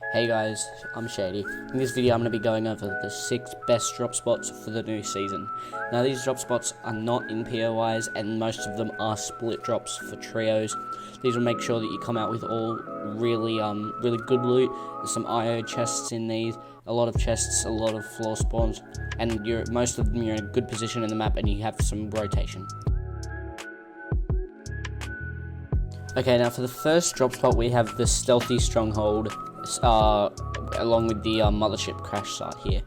Hey guys, I'm Shady. In this video I'm going to be going over the 6 best drop spots for the new season. Now these drop spots are not in POIs and most of them are split drops for trios. These will make sure that you come out with all really good loot. There's some IO chests in these, a lot of chests, a lot of floor spawns, and most of them you're in a good position in the map and you have some rotation. Okay, now for the first drop spot we have the Stealthy Stronghold, along with the mothership crash site here.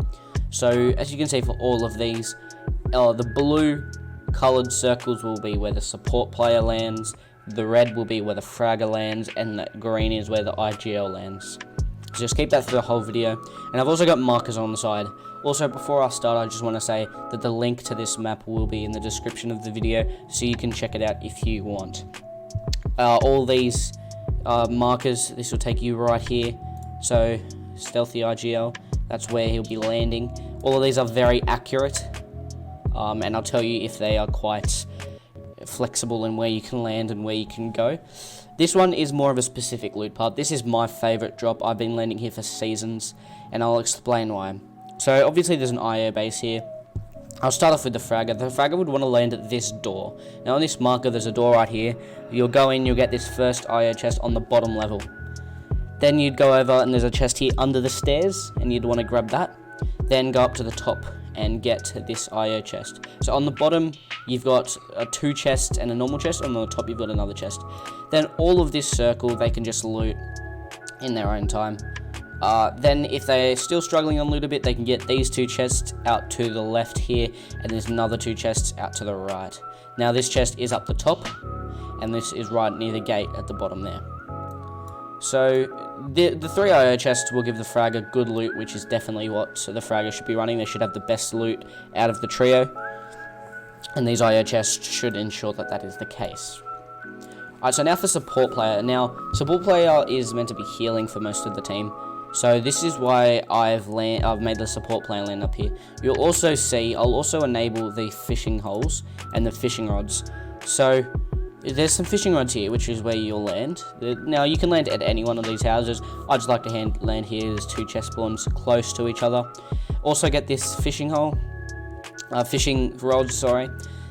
So as you can see, for all of these, the blue coloured circles will be where the support player lands, the red will be where the fragger lands, and the green is where the IGL lands. So just keep that for the whole video. And I've also got markers on the side. Also, before I start, I just want to say that the link to this map will be in the description of the video, so you can check it out if you want. All these markers, this will take you right here. So Stealthy IGL, that's where he'll be landing. All of these are very accurate, and I'll tell you if they are quite flexible in where you can land and where you can go. This one is more of a specific loot part. This is my favourite drop. I've been landing here for seasons, and I'll explain why. So obviously there's an IO base here. I'll start off with the fragger. The fragger would want to land at this door. Now on this marker there's a door right here. You'll go in, you'll get this first IO chest on the bottom level. Then you'd go over and there's a chest here under the stairs, and you'd want to grab that. Then go up to the top and get this IO chest. So on the bottom you've got 2 chests and a normal chest, and on the top you've got another chest. Then all of this circle they can just loot in their own time. Then if they're still struggling on loot a bit, they can get these 2 chests out to the left here, and there's another 2 chests out to the right. Now this chest is up the top, and this is right near the gate at the bottom there. So the 3 IO chests will give the fragger good loot, which is definitely what the fragger should be running. They should have the best loot out of the trio, and these IO chests should ensure that that is the case. Alright, so now for support player. Now, support player is meant to be healing for most of the team. So this is why I've made the support player land up here. You'll also see, I'll also enable the fishing holes and the fishing rods. So there's some fishing rods here, which is where you'll land. Now you can land at any one of these houses. I just like to land here. There's 2 chest spawns close to each other. Also get this fishing hole, fishing rods, sorry.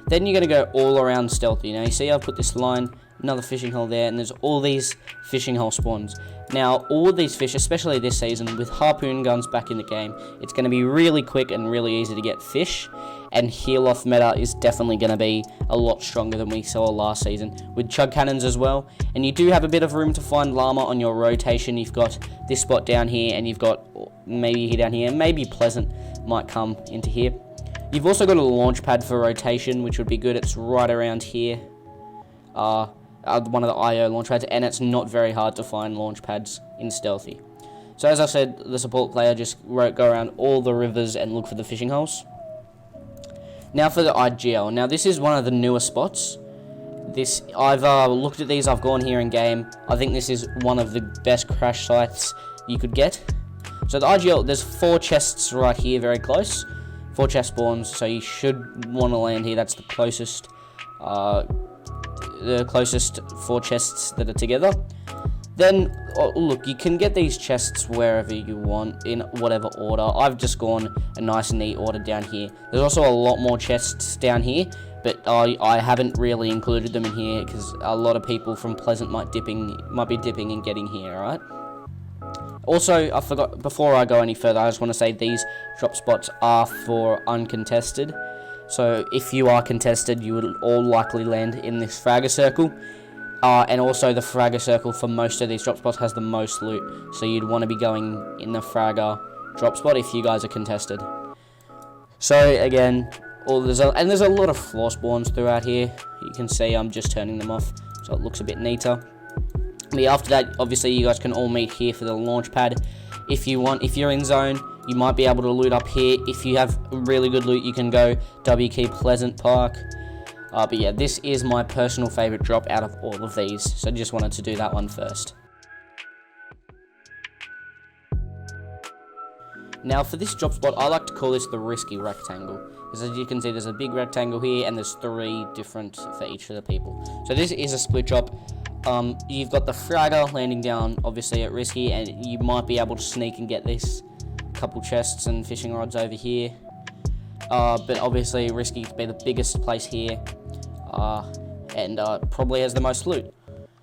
Then you're going to go all around Stealthy. Now you see I've put this line, another fishing hole there, and there's all these fishing hole spawns. Now, all of these fish, especially this season, with harpoon guns back in the game, it's going to be really quick and really easy to get fish, and heal off meta is definitely going to be a lot stronger than we saw last season, with chug cannons as well. And you do have a bit of room to find llama on your rotation. You've got this spot down here, and you've got maybe here down here, maybe Pleasant might come into here. You've also got a launch pad for rotation, which would be good. It's right around here. One of the IO launch pads, and it's not very hard to find launch pads in Stealthy. So as I said, the support player just go around all the rivers and look for the fishing holes. Now for the IGL. Now this is one of the newer spots. I've looked at these, I've gone here in game. I think this is one of the best crash sites you could get. So the IGL, there's 4 chests right here, very close. 4 chest spawns, so you should want to land here. That's the closest 4 chests that are together. Then, look, you can get these chests wherever you want, in whatever order. I've just gone a nice and neat order down here. There's also a lot more chests down here, but I haven't really included them in here because a lot of people from Pleasant might be dipping and getting here, alright? Also, I forgot, before I go any further, I just want to say these drop spots are for uncontested. So if you are contested, you would all likely land in this fragger circle. And also the fragger circle for most of these drop spots has the most loot. So you'd want to be going in the fragger drop spot if you guys are contested. So again, there's a lot of floor spawns throughout here. You can see I'm just turning them off, so it looks a bit neater. But after that, obviously you guys can all meet here for the launch pad. If you're in zone, you might be able to loot up here. If you have really good loot, you can go W Key Pleasant Park. But yeah, this is my personal favourite drop out of all of these, so just wanted to do that one first. Now for this drop spot, I like to call this the risky rectangle, because as you can see there's a big rectangle here and there's 3 different for each of the people. So this is a split drop. You've got the fragger landing down, obviously at risky, and you might be able to sneak and get this couple chests and fishing rods over here. But obviously risky to be the biggest place here, and probably has the most loot.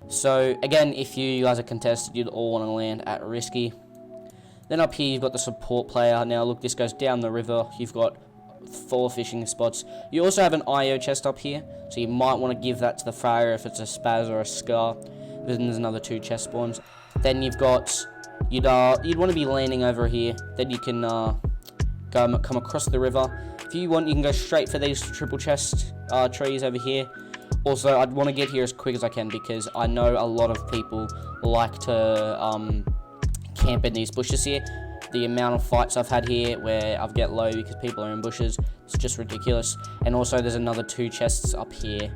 So again, if you guys are contested, you'd all want to land at risky. Then up here you've got the support player. Now look, this goes down the river. You've got 4 fishing spots. You also have an IO chest up here, so you might want to give that to the fragger if it's a spaz or a scar. Then there's another 2 chest spawns. Then you've got, you'd want to be landing over here. Then you can come across the river. If you want, you can go straight for these triple chest trees over here. Also, I'd want to get here as quick as I can because I know a lot of people like to camp in these bushes here. The amount of fights I've had here where I've get low because people are in bushes, it's just ridiculous. And also there's another 2 chests up here.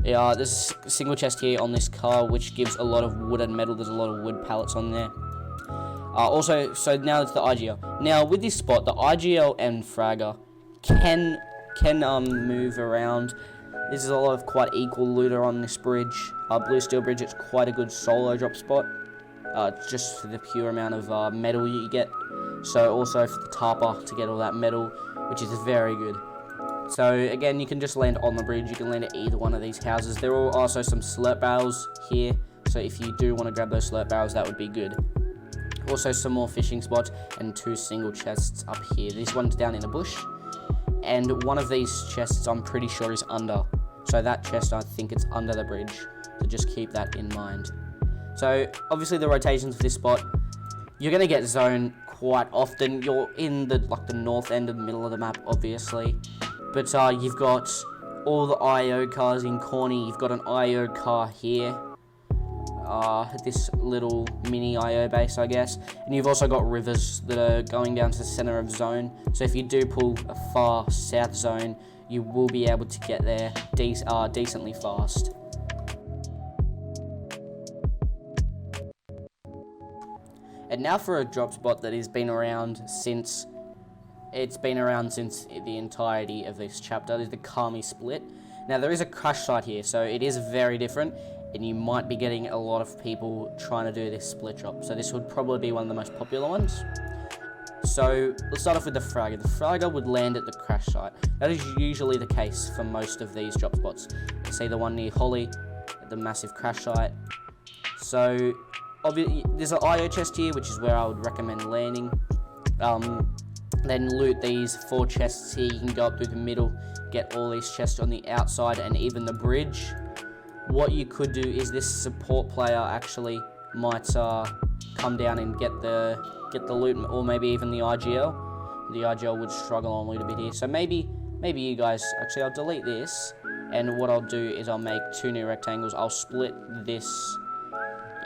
Yeah, there's a single chest here on this car which gives a lot of wood and metal. There's a lot of wood pallets on there. Also, so now it's the IGL. Now with this spot, the IGL and fragger can move around. This is a lot of quite equal looter on this bridge. Blue Steel Bridge, it's quite a good solo drop spot. Just for the pure amount of metal you get. So also for the tarper to get all that metal, which is very good. So again, you can just land on the bridge. You can land at either one of these houses. There are also some slurp barrels here. So if you do want to grab those slurp barrels, that would be good. Also some more fishing spots and 2 single chests up here. This one's down in a bush. And one of these chests I'm pretty sure is under. So that chest, I think it's under the bridge. So just keep that in mind. So obviously the rotations for this spot, you're going to get zoned quite often. You're in the north end of the middle of the map, obviously. But you've got all the IO cars in corny. You've got an IO car here. This little mini IO base, I guess. And you've also got rivers that are going down to the center of zone. So if you do pull a far south zone, you will be able to get there decently fast. And now for a drop spot that has been around since the entirety of this chapter, is the Kami Split. Now there is a crash site here, so it is very different, and you might be getting a lot of people trying to do this split drop. So this would probably be one of the most popular ones. So let's start off with the fragger. The fragger would land at the crash site. That is usually the case for most of these drop spots. You see the one near Holly, the massive crash site. So obviously, there's an IO chest here, which is where I would recommend landing. Then loot these 4 chests here. You can go up through the middle, get all these chests on the outside and even the bridge. What you could do is this support player actually might come down and get the loot, or maybe even the IGL. The IGL would struggle on loot a bit here. So maybe you guys, actually I'll delete this, and what I'll do is I'll make 2 new rectangles. I'll split this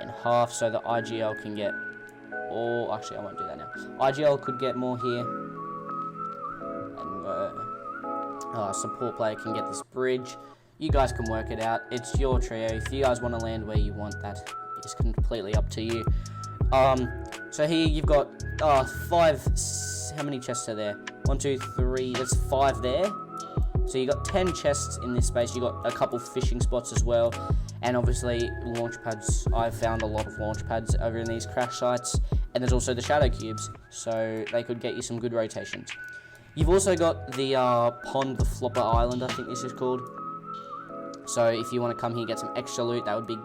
in half so the IGL can get, or actually I won't do that now. IGL could get more here, and support player can get this bridge. You guys can work it out. It's your trio. If you guys want to land where you want, that is completely up to you. So here you've got 5. How many chests are there? 1, 2, 3. There's 5 there. So you got 10 chests in this space. You got a couple fishing spots as well, and obviously launch pads. I've found a lot of launch pads over in these crash sites, and there's also the shadow cubes, so they could get you some good rotations. You've also got the pond, the Flopper Island, I think this is called. So if you want to come here and get some extra loot, that would be,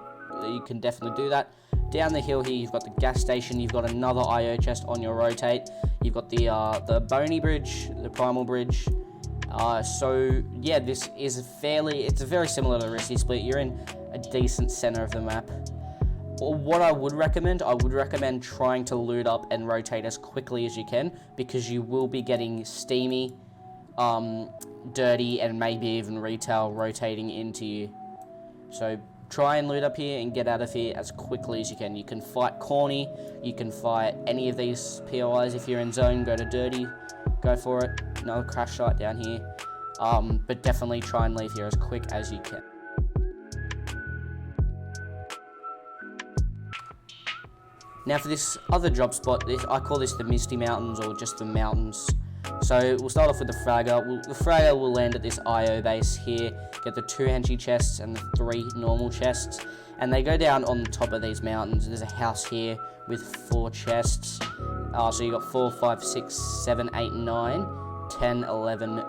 you can definitely do that. Down the hill here, you've got the gas station. You've got another IO chest on your rotate. You've got the Boney Bridge, the Primal Bridge. So yeah, this is it's very similar to Risky Split. You're in a decent center of the map. What I would recommend trying to loot up and rotate as quickly as you can, because you will be getting steamy, dirty, and maybe even retail rotating into you. So try and loot up here and get out of here as quickly as you can. You can fight Corny, you can fight any of these POIs. If you're in zone, go to dirty, go for it. Another crash site down here, but definitely try and leave here as quick as you can. Now for this other drop spot, I call this the Misty Mountains, or just the mountains. So we'll start off with the fragger. The fragger will land at this IO base here, get the 2 entry chests and the 3 normal chests, and they go down on the top of these mountains. There's a house here with 4 chests. So you got 4, 5, 6, 7, 8, 9, 10, 11,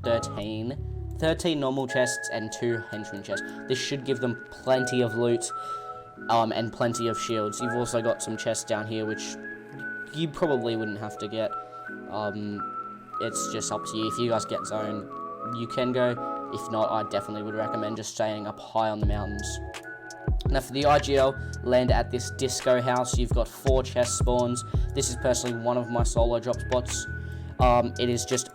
13. 13 normal chests and 2 henchman chests. This should give them plenty of loot and plenty of shields. You've also got some chests down here which you probably wouldn't have to get. It's just up to you. If you guys get zone, you can go. If not, I definitely would recommend just staying up high on the mountains. Now for the IGL, land at this disco house. You've got 4 chest spawns. This is personally one of my solo drop spots. It is just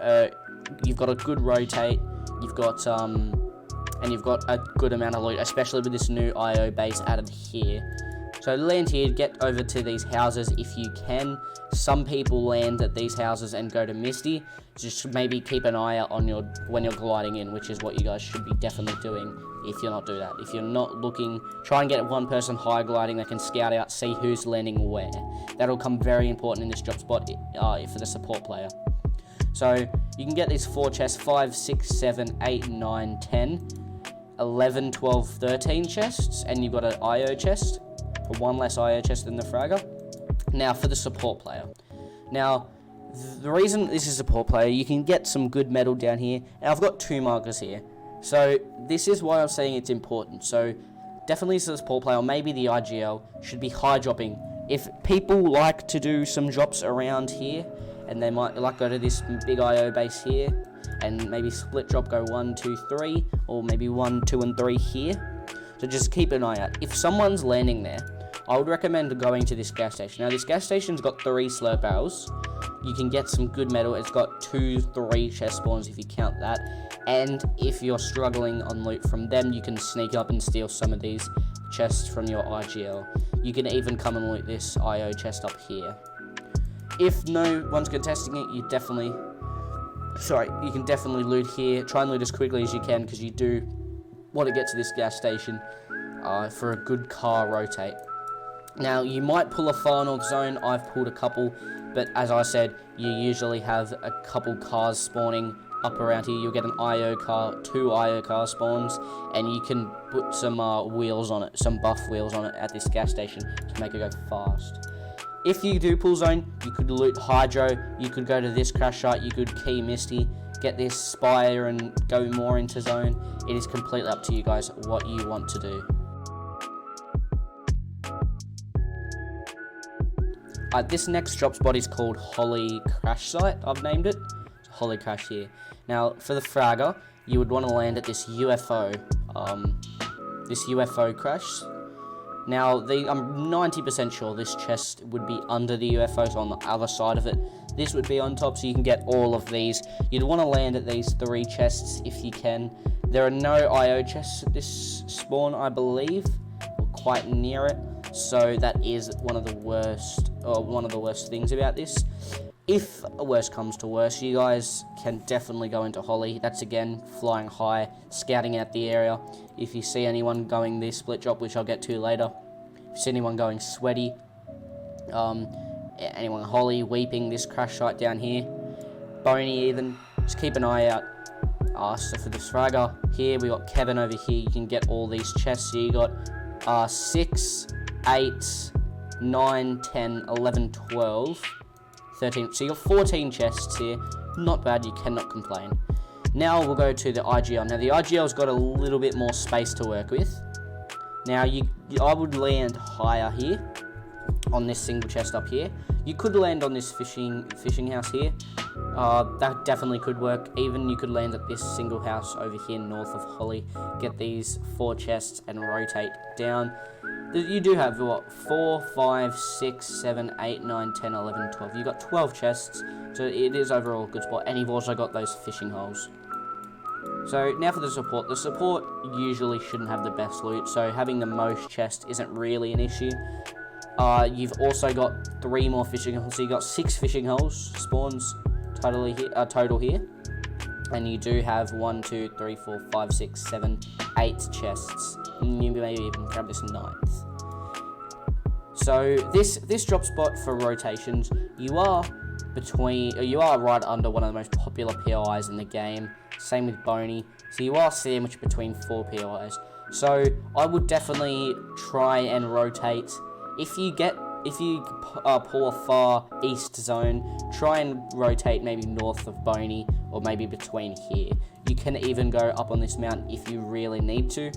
you've got a good rotate. You've got and you've got a good amount of loot, especially with this new IO base added here. So land here, get over to these houses if you can. Some people land at these houses and go to Misty. Just maybe keep an eye out on when you're gliding in, which is what you guys should be definitely doing if you're not doing that. If you're not looking, try and get one person high gliding that can scout out, see who's landing where. That'll come very important in this drop spot for the support player. So you can get these 4 chests, 5, 6, 7, 8, 9, 10, 11, 12, 13 chests, and you've got an IO chest, one less IO chest than the fragger. Now for the support player. Now, the reason this is a support player, you can get some good metal down here, and I've got 2 markers here. So this is why I'm saying it's important. So definitely as a support player, or maybe the IGL, should be high dropping. If people like to do some drops around here, and they might like go to this big IO base here, and maybe split drop, go 1, 2, 3, or maybe 1, 2, and 3 here. So just keep an eye out. If someone's landing there, I would recommend going to this gas station. Now this gas station's got 3 slurp barrels. You can get some good metal. It's got 2, 3 chest spawns if you count that. And if you're struggling on loot from them, you can sneak up and steal some of these chests from your IGL. You can even come and loot this IO chest up here. If no one's contesting it, you can definitely loot here. Try and loot as quickly as you can, because you do want to get to this gas station for a good car rotate. Now, you might pull a far north zone. I've pulled a couple, but as I said, you usually have a couple cars spawning up around here. You'll get an IO car, 2 IO car spawns, and you can put some wheels on it, some buff wheels on it at this gas station to make it go fast. If you do pull zone, you could loot Hydro, you could go to this crash site, you could key Misty, get this Spire and go more into zone. It is completely up to you guys what you want to do. This next drop spot is called Holly Crash Site, I've named it. It's Holly Crash here. Now, for the fragger, you would want to land at this UFO crash. Now, I'm 90% sure this chest would be under the UFO, so on the other side of it. This would be on top, so you can get all of these. You'd want to land at these 3 chests if you can. There are no IO chests at this spawn, I believe, or quite near it. So that is one of the worst things about this. If worst comes to worst, you guys can definitely go into Holly. That's again flying high, scouting out the area. If you see anyone going this split drop, which I'll get to later, if you see anyone going sweaty, anyone Holly, weeping, this crash site down here, Boney even, just keep an eye out. So for this fragger here, we got Kevin over here. You can get all these chests. So you got 6, 8, 9, 10, 11, 12, 13. So you got 14 chests here. Not bad, you cannot complain. Now we'll go to the IGL. Now the IGL's got a little bit more space to work with. Now I would land higher here on this single chest up here. You could land on this fishing house here. That definitely could work. Even you could land at this single house over here north of Holly. Get these 4 chests and rotate down. You do have, what, 4, 5, 6, 7, 8, 9, 10, 11, 12. You've got 12 chests, so it is overall a good spot. And you've also got those fishing holes. So now for the support. The support usually shouldn't have the best loot, so having the most chest isn't really an issue. You've also got 3 more fishing holes, so you've got 6 fishing holes, spawns total here. And you do have 1, 2, 3, 4, 5, 6, 7, 8 chests. You maybe even grab this 9th. So this drop spot for rotations, you are right under one of the most popular POIs in the game. Same with Boney. So you are sandwiched between 4 POIs. So I would definitely try and rotate. If you pull a far east zone, try and rotate maybe north of Boney or maybe between here. You can even go up on this mountain if you really need to.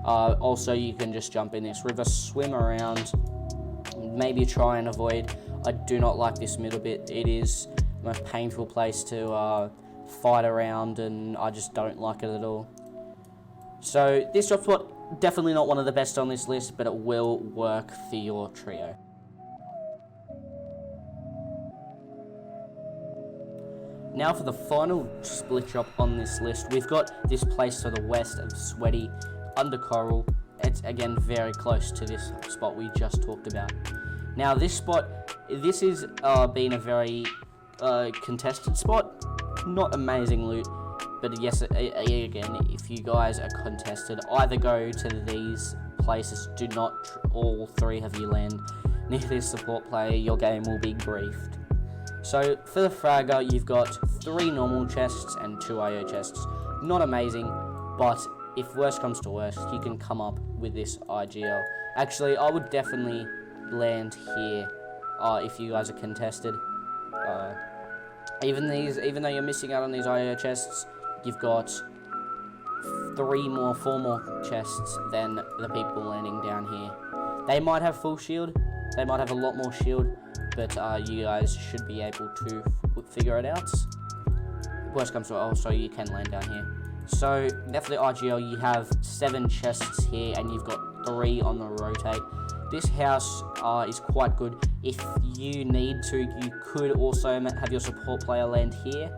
Also, you can just jump in this river, swim around, maybe try and avoid. I do not like this middle bit. It is the most painful place to fight around, and I just don't like it at all. So this drop spot, definitely not one of the best on this list, but it will work for your trio. Now for the final split drop on this list, we've got this place to the west of Sweaty, under Coral. It's again very close to this spot we just talked about. Now this is been a very contested spot, not amazing loot, but yes, again, if you guys are contested, either go to these places, do not all 3 of you land near this support player, your game will be griefed. So for the fragger, you've got 3 normal chests and 2 IO chests. Not amazing, but if worst comes to worst, you can come up with this IGL. Actually, I would definitely land here if you guys are contested. Even though you're missing out on these IO chests, you've got 4 more chests than the people landing down here. They might have full shield, they might have a lot more shield, but you guys should be able to figure it out. Worst comes to also, you can land down here. So now for the IGL, you have 7 chests here, and you've got 3 on the rotate. This house is quite good. If you need to, you could also have your support player land here.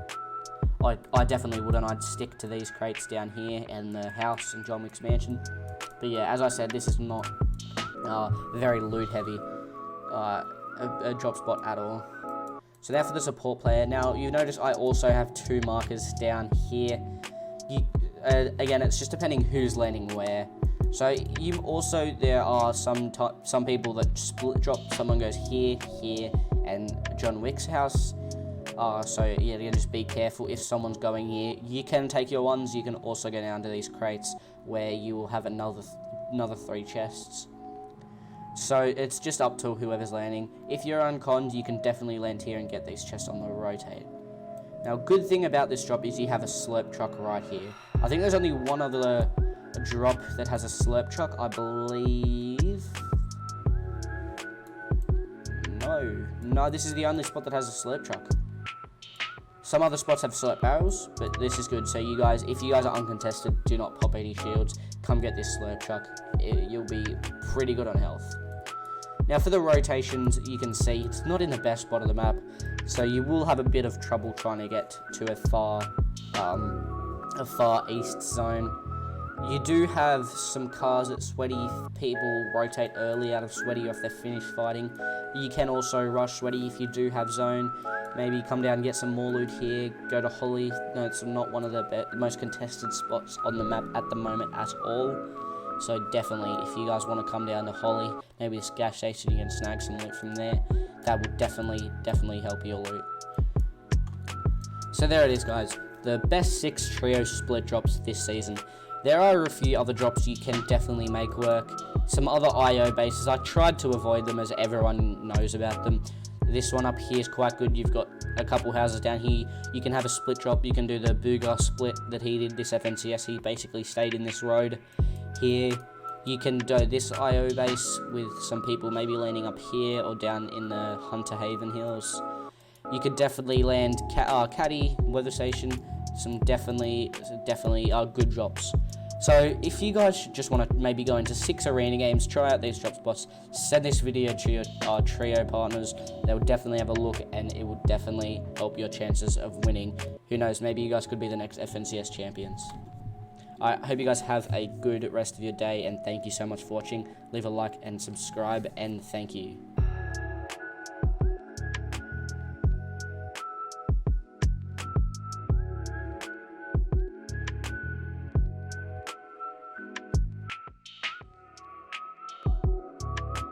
I definitely wouldn't. I'd stick to these crates down here and the house and John Wick's mansion. But yeah, as I said, this is not very loot heavy a drop spot at all. So now for the support player. Now you notice I also have 2 markers down here. Again, it's just depending who's landing where. So there are some people that split drop. Someone goes here, and John Wick's house. So yeah, just be careful if someone's going here. You can take your ones. You can also go down to these crates where you will have another 3 chests. So it's just up to whoever's landing. If you're unconned, you can definitely land here and get these chests on the rotate. Now, good thing about this drop is you have a slurp truck right here. I think there's only one other drop that has a slurp truck, I believe. No, this is the only spot that has a slurp truck. Some other spots have slurp barrels, but this is good. So you guys, if you guys are uncontested, do not pop any shields. Come get this slurp truck. You'll be pretty good on health. Now for the rotations, you can see it's not in the best spot of the map, so you will have a bit of trouble trying to get to a far east zone. You do have some cars at Sweaty if people rotate early out of Sweaty or if they're finished fighting. You can also rush Sweaty if you do have zone. Maybe come down and get some more loot here, go to Holly. No, it's not one of the most contested spots on the map at the moment at all. So definitely, if you guys want to come down to Holly, maybe this gas station, you can snag some loot from there. That would definitely help your loot. So there it is, guys. The best 6 trio split drops this season. There are a few other drops you can definitely make work. Some other IO bases, I tried to avoid them as everyone knows about them. This one up here is quite good. You've got a couple houses down here. You can have a split drop. You can do the Booga split that he did, this FNCS. He basically stayed in this road here. You can do this IO base with some people maybe landing up here or down in the Hunter Haven Hills. You could definitely land Caddy, Weather Station, some definitely good drops. So if you guys just want to maybe go into 6 arena games, try out these drop spots, send this video to your trio partners. They will definitely have a look, and it will definitely help your chances of winning. Who knows, maybe you guys could be the next FNCS champions. I hope you guys have a good rest of your day, and thank you so much for watching. Leave a like and subscribe, and thank you.